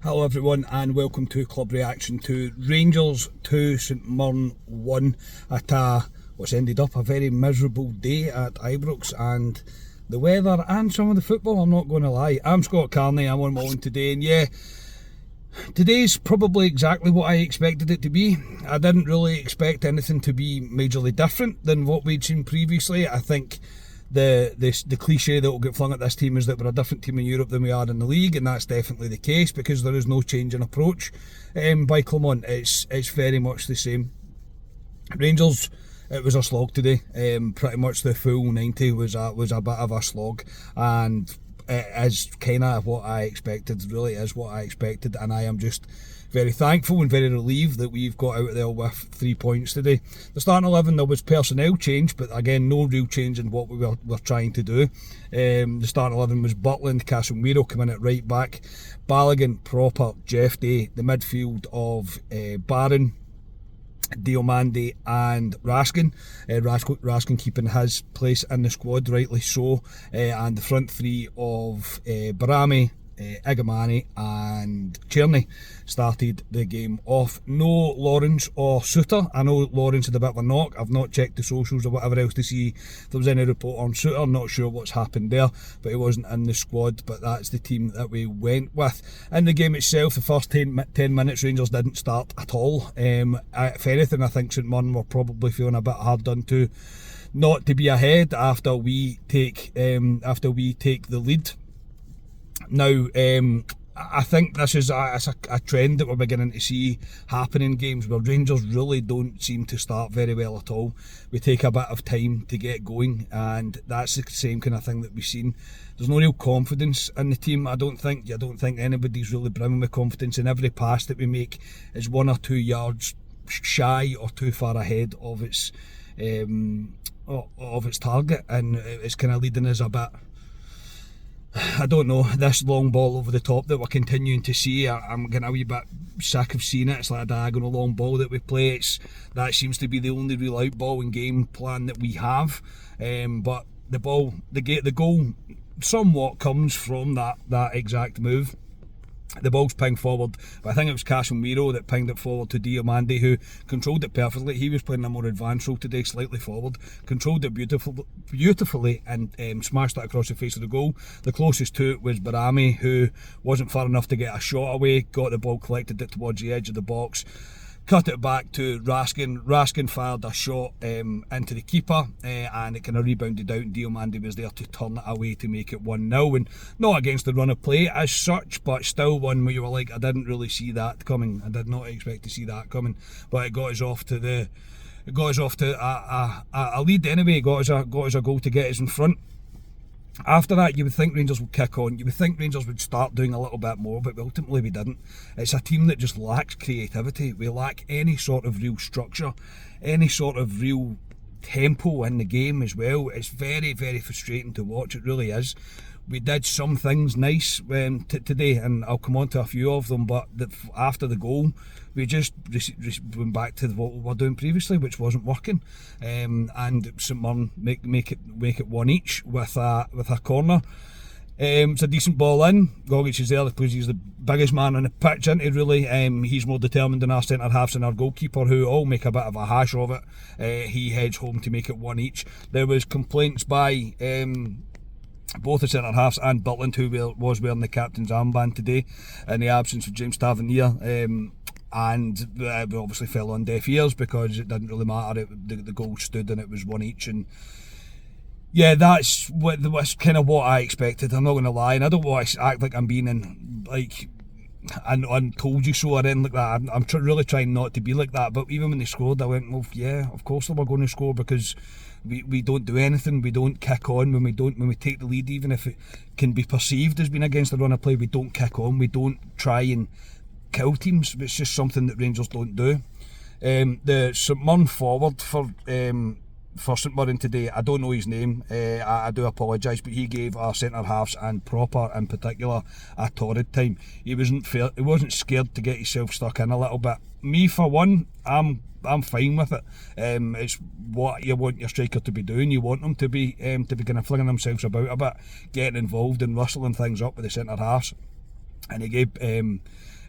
Hello everyone and welcome to Club Reaction to Rangers 2, St Mirren 1 at what's ended up a very miserable day at Ibrox. And the weather and some of the football, I'm not going to lie. I'm Scott Carney, I'm on my own today, and yeah, today's probably exactly what I expected it to be. I didn't really expect anything to be majorly different than what we'd seen previously. I think the cliche that will get flung at this team is that we're a different team in Europe than we are in the league, and that's definitely the case because there is no change in approach by Clement. It's very much the same. Rangers, it was a slog today. Pretty much the full 90 was a bit of a slog, and it is kind of what I expected. Really is what I expected, and I am just very thankful and very relieved that we've got out there with 3 points today. The starting 11, there was personnel change, but again, no real change in what we were trying to do. The starting 11 was Butland, Casemiro coming at right back, Balogun, Proper, Jeff Day, the midfield of Barron, Diomande and Raskin. Raskin keeping his place in the squad, rightly so, and the front three of Barami, Igamani and Czerny started the game off. No Lawrence or Suter. I know Lawrence had a bit of a knock. I've not checked the socials or whatever else to see if there was any report on Suter. I'm not sure what's happened there, but he wasn't in the squad. But that's the team that we went with. In the game itself, the first 10 minutes, Rangers didn't start at all. If anything, I think St Mirren were probably feeling a bit hard done to not to be ahead after we take the lead. Now, I think this is a trend that we're beginning to see happen in games where Rangers really don't seem to start very well at all. We take a bit of time to get going, and that's the same kind of thing that we've seen. There's no real confidence in the team. I don't think anybody's really brimming with confidence, and every pass that we make is 1 or 2 yards shy or too far ahead of its target, and it's kind of leading us a bit. I don't know, this long ball over the top that we're continuing to see, I'm getting a wee bit sick of seeing it. It's like a diagonal long ball that we play. That seems to be the only real out ball and game plan that we have. But the goal somewhat comes from that exact move. The ball's pinged forward, but I think it was Casemiro that pinged it forward to Diomande, who controlled it perfectly. He was playing a more advanced role today, slightly forward, controlled it beautifully and smashed it across the face of the goal. The closest to it was Barami, who wasn't far enough to get a shot away, got the ball, collected it towards the edge of the box, cut it back to Raskin. Raskin fired a shot into the keeper, and it kind of rebounded out, and Diomande was there to turn it away to make it 1-0, and not against the run of play as such, but still one where you were like, I didn't really see that coming. I did not expect to see that coming, but it got us off to a lead anyway. It got us a goal to get us in front. After that, you would think Rangers would kick on. You would think Rangers would start doing a little bit more, but ultimately we didn't. It's a team that just lacks creativity. We lack any sort of real structure, any sort of real tempo in the game as well. It's very, very frustrating to watch. It really is. We did some things nice today, and I'll come on to a few of them, but after the goal, we just went back to what we were doing previously, which wasn't working. And St Mirren make it one each with a corner. It's a decent ball in. Gogic is there because he's the biggest man on the pitch, isn't he, really? He's more determined than our centre-halves and our goalkeeper, who all make a bit of a hash of it. He heads home to make it one each. There was complaints by both the centre-halves and Butland, who was wearing the captain's armband today, in the absence of James Tavernier. And we obviously fell on deaf ears because it didn't really matter. The goal stood and it was one each. And yeah, that's kind of what I expected. I'm not going to lie, and I don't want to act like I'm being and told you so or anything like that. I'm really trying not to be like that. But even when they scored, I went, well, yeah, of course they were going to score, because we don't do anything. We don't kick on when we take the lead, even if it can be perceived as being against the run of play. We don't kick on. We don't try and kill teams. It's just something that Rangers don't do. The St Mirren forward for St Mirren today, I don't know his name, I do apologise, but he gave our centre-halves and Proper in particular a torrid time. He wasn't scared to get himself stuck in a little bit. Me, for one, I'm fine with it. It's what you want your striker to be doing. You want them to be kind of flinging themselves about a bit, getting involved and rustling things up with the centre-halves. and he gave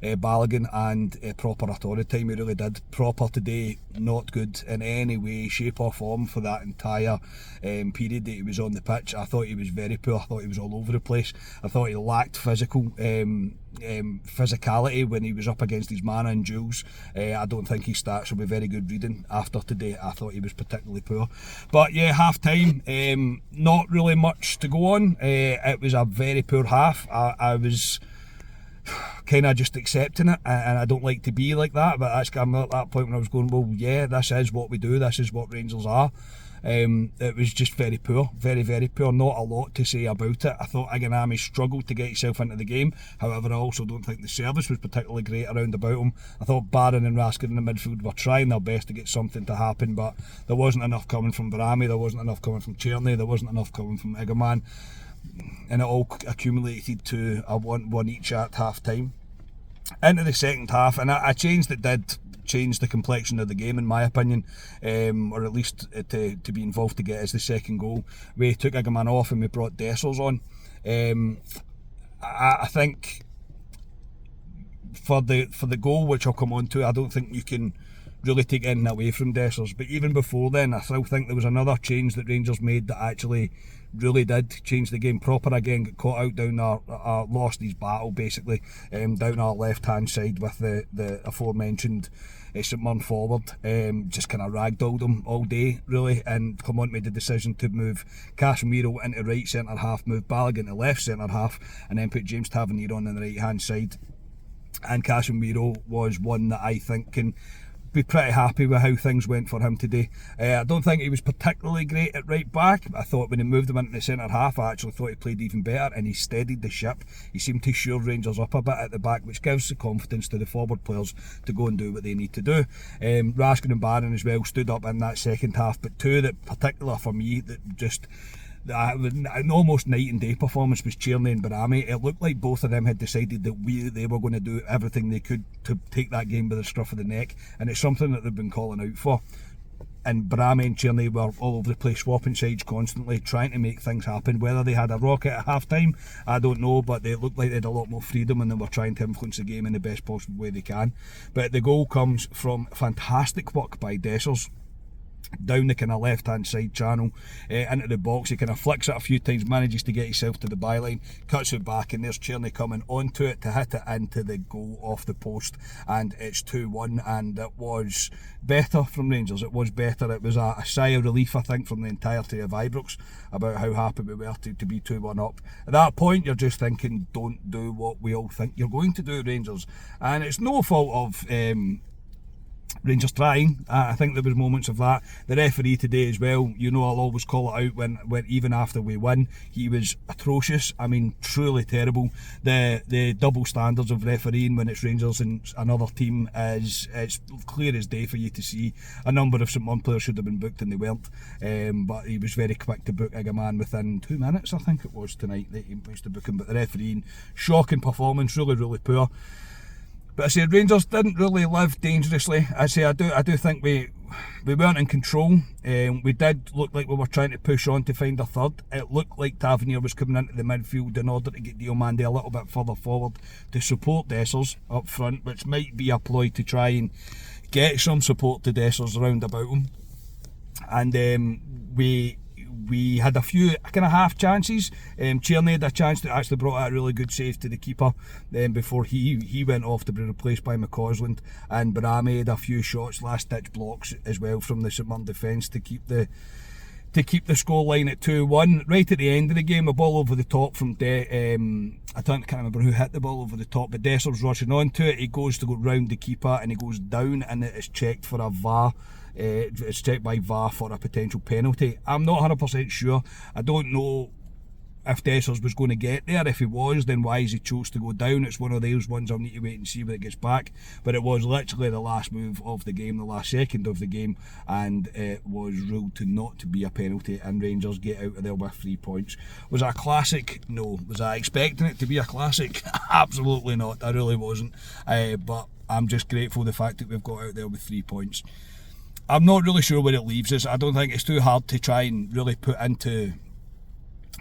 Balogun and proper authority time. He really did. Proper today, not good in any way, shape or form for that entire period that he was on the pitch. I thought he was very poor. I thought he was all over the place. I thought he lacked physicality when he was up against his man and Jules. I don't think his stats will be very good reading after today. I thought he was particularly poor. But yeah, half time, not really much to go on. It was a very poor half. I was kind of just accepting it, and I don't like to be like that, but I'm at that point when I was going, well, yeah, this is what we do, this is what Rangers are. It was just very poor, very, very poor. Not a lot to say about it. I thought Iganami struggled to get himself into the game. However, I also don't think the service was particularly great around about him. I thought Barron and Raskin in the midfield were trying their best to get something to happen, but there wasn't enough coming from Barami, there wasn't enough coming from Tierney, there wasn't enough coming from Igaman. And it all accumulated to a 1-1 each at half time. Into the second half, and a change that did change the complexion of the game, in my opinion, or at least to be involved to get us the second goal. We took Igaman off and we brought Dessers on. I think for the goal, which I'll come on to, I don't think you can really take anything away from Dessers. But even before then, I still think there was another change that Rangers made that actually really did change the game proper again. Got caught out down our lost his battle basically, down our left hand side with the aforementioned St Mirren forward. Just kind of ragdolled him all day really, and Clement made the decision to move Casemiro into right centre half, move Balogun to left centre half, and then put James Tavernier on the right hand side. And Casemiro was one that I think can be pretty happy with how things went for him today. I don't think he was particularly great at right back. I thought when he moved him into the centre half, I actually thought he played even better, and he steadied the ship. He seemed to shore Rangers up a bit at the back, which gives the confidence to the forward players to go and do what they need to do. Raskin and Barron as well stood up in that second half, but two that particular for me that just an almost night and day performance was Tierney and Barami. It looked like both of them had decided that they were going to do everything they could to take that game by the scruff of the neck, and it's something that they've been calling out for. And Barami and Tierney were all over the place, swapping sides constantly, trying to make things happen. Whether they had a rocket at half time, I don't know, but they looked like they had a lot more freedom and they were trying to influence the game in the best possible way they can. But the goal comes from fantastic work by Dessers down the kind of left hand side channel into the box. He kind of flicks it a few times, manages to get himself to the byline, cuts it back, and there's Tierney coming onto it to hit it into the goal off the post, and it's 2-1. And it was better from Rangers. It was better. It was a sigh of relief, I think, from the entirety of Ibrox about how happy we were to be 2-1 up. At that point you're just thinking, don't do what we all think you're going to do, Rangers. And it's no fault of Rangers trying. I think there was moments of that. The referee today as well, you know, I'll always call it out when even after we win, he was atrocious. I mean, truly terrible. The double standards of refereeing when it's Rangers and another team is, it's clear as day for you to see. A number of St Mirren players should have been booked and they weren't, but he was very quick to book Igaman within 2 minutes, I think it was tonight that he managed to book him. But the refereeing, shocking performance, really, really poor. But I say Rangers didn't really live dangerously. I do think we weren't in control. We did look like we were trying to push on to find a third. It looked like Tavernier was coming into the midfield in order to get Diomande a little bit further forward to support Dessers up front, which might be a ploy to try and get some support to Dessers around about him. And we had a few kind of half chances. Tierney had a chance that actually brought out a really good save to the keeper before he went off to be replaced by McCausland, and Barami had a few shots, last ditch blocks as well from the St Mirren defence to keep the scoreline at 2-1. Right at the end of the game, a ball over the top from I can't remember who hit the ball over the top, but Dessers rushing onto it. He goes to go round the keeper and he goes down, and it is checked for a VAR. It's checked by VAR for a potential penalty. I'm not 100% sure. I don't know if Dessers was going to get there. If he was, then why has he chose to go down? It's one of those ones I'll need to wait and see when it gets back. But it was literally the last move of the game, the last second of the game, and it was ruled to not to be a penalty, and Rangers get out of there with 3 points. Was it a classic? No. Was I expecting it to be a classic? Absolutely not. I really wasn't. But I'm just grateful the fact that we've got out there with 3 points. I'm not really sure where it leaves us. I don't think it's too hard to try and really put into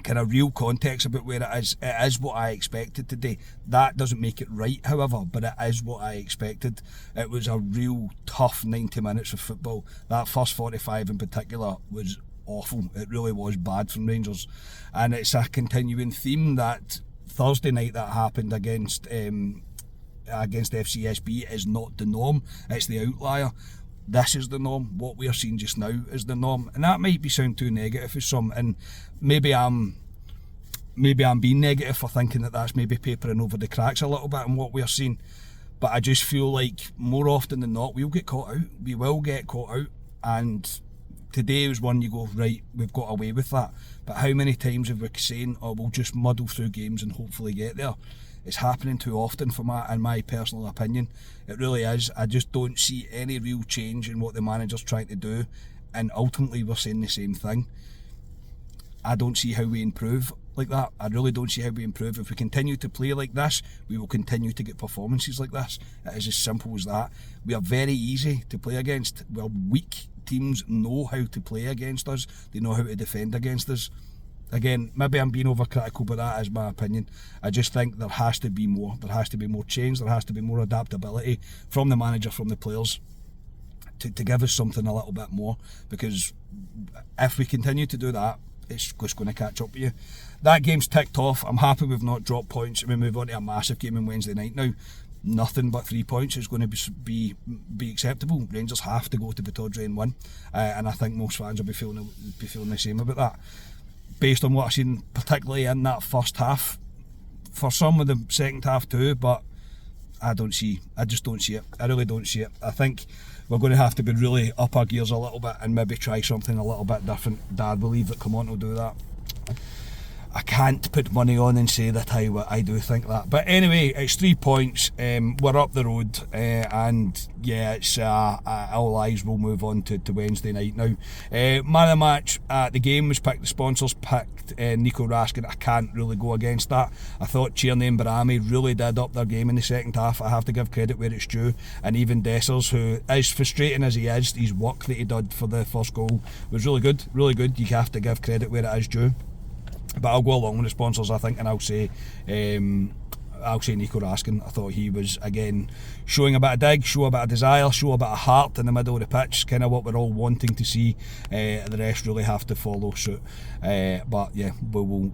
kind of real context about where it is what I expected today. That doesn't make it right, however, but it is what I expected. It was a real tough 90 minutes of football. That first 45 in particular was awful. It really was bad from Rangers, and it's a continuing theme that Thursday night that happened against FCSB is not the norm. It's the outlier. This is the norm. What we are seeing just now is the norm, and that might be sound too negative for some, and maybe I'm being negative for thinking that that's maybe papering over the cracks a little bit in what we are seeing. But I just feel like more often than not we'll get caught out. We will get caught out, and today was one you go, right, we've got away with that. But how many times have we saying, oh, we'll just muddle through games and hopefully get there? It's happening too often in my personal opinion. It really is. I just don't see any real change in what the manager's trying to do, and ultimately we're saying the same thing. I don't see how we improve like that. I really don't see how we improve. If we continue to play like this, we will continue to get performances like this. It is as simple as that. We are very easy to play against. We're weak. Teams know how to play against us. They know how to defend against us. Again, maybe I'm being overcritical, but that is my opinion. I just think there has to be more. There has to be more change. There has to be more adaptability from the manager, from the players, to give us something a little bit more. Because if we continue to do that, it's just going to catch up with you. That game's ticked off. I'm happy we've not dropped points, and we move on to a massive game on Wednesday night now. Nothing but 3 points is going to be acceptable. Rangers have to go to Pittodrie and win, and I think most fans will be feeling the same about that. Based on what I've seen, particularly in that first half, for some of the second half too, but I just don't see it. I really don't see it. I think we're going to have to be really up our gears a little bit and maybe try something a little bit different. I believe that Come On will do that. I can't put money on and say that I do think that. But anyway, it's 3 points. We're up the road, and yeah, it's all eyes will move on to Wednesday night now. Man of the match at the game was picked. The sponsors picked Nico Raskin. I can't really go against that. I thought Tierney and Barami really did up their game in the second half. I have to give credit where it's due. And even Dessers, who is frustrating as he is, his work that he did for the first goal was really good. Really good. You have to give credit where it is due. But I'll go along with the sponsors, I think, and I'll say Nico Raskin. I thought he was, again, showing a bit of dig, show a bit of desire, show a bit of heart in the middle of the pitch, kind of what we're all wanting to see. The rest really have to follow suit. But yeah, we'll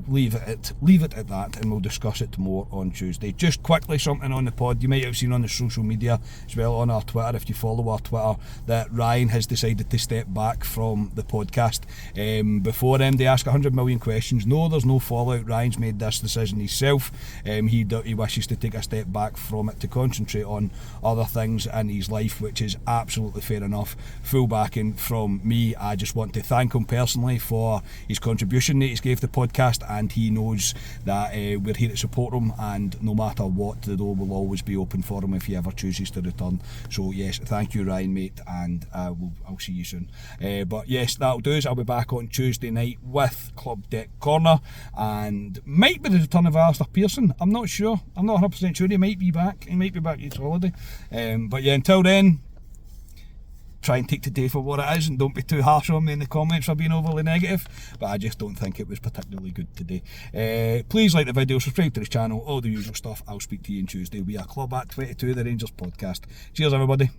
leave it at that, and we'll discuss it more on Tuesday. Just quickly, something on the pod. You might have seen on the social media as well, on our Twitter, if you follow our Twitter, that Ryan has decided to step back from the podcast. Before they ask 100 million questions. No, there's no fallout. Ryan's made this decision himself. He wishes to take a step back from it to concentrate on other things in his life, which is absolutely fair enough. Full backing from me. I just want to thank him personally for his contribution that he's gave the podcast, and he knows that we're here to support him, and no matter what, the door will always be open for him if he ever chooses to return. So yes, thank you, Ryan, mate, and I'll see you soon. But yes, that'll do us. I'll be back on Tuesday night with Club Deck Corner, and might be the return of Alistair Pearson. I'm not sure. I'm not 100% sure. He might be back. He might be back each holiday. But yeah, until then, try and take today for what it is, and don't be too harsh on me in the comments for being overly negative, but I just don't think it was particularly good today. Please like the video, subscribe to this channel, all the usual stuff. I'll speak to you on Tuesday. We are Club at 22, the Rangers podcast. Cheers, everybody.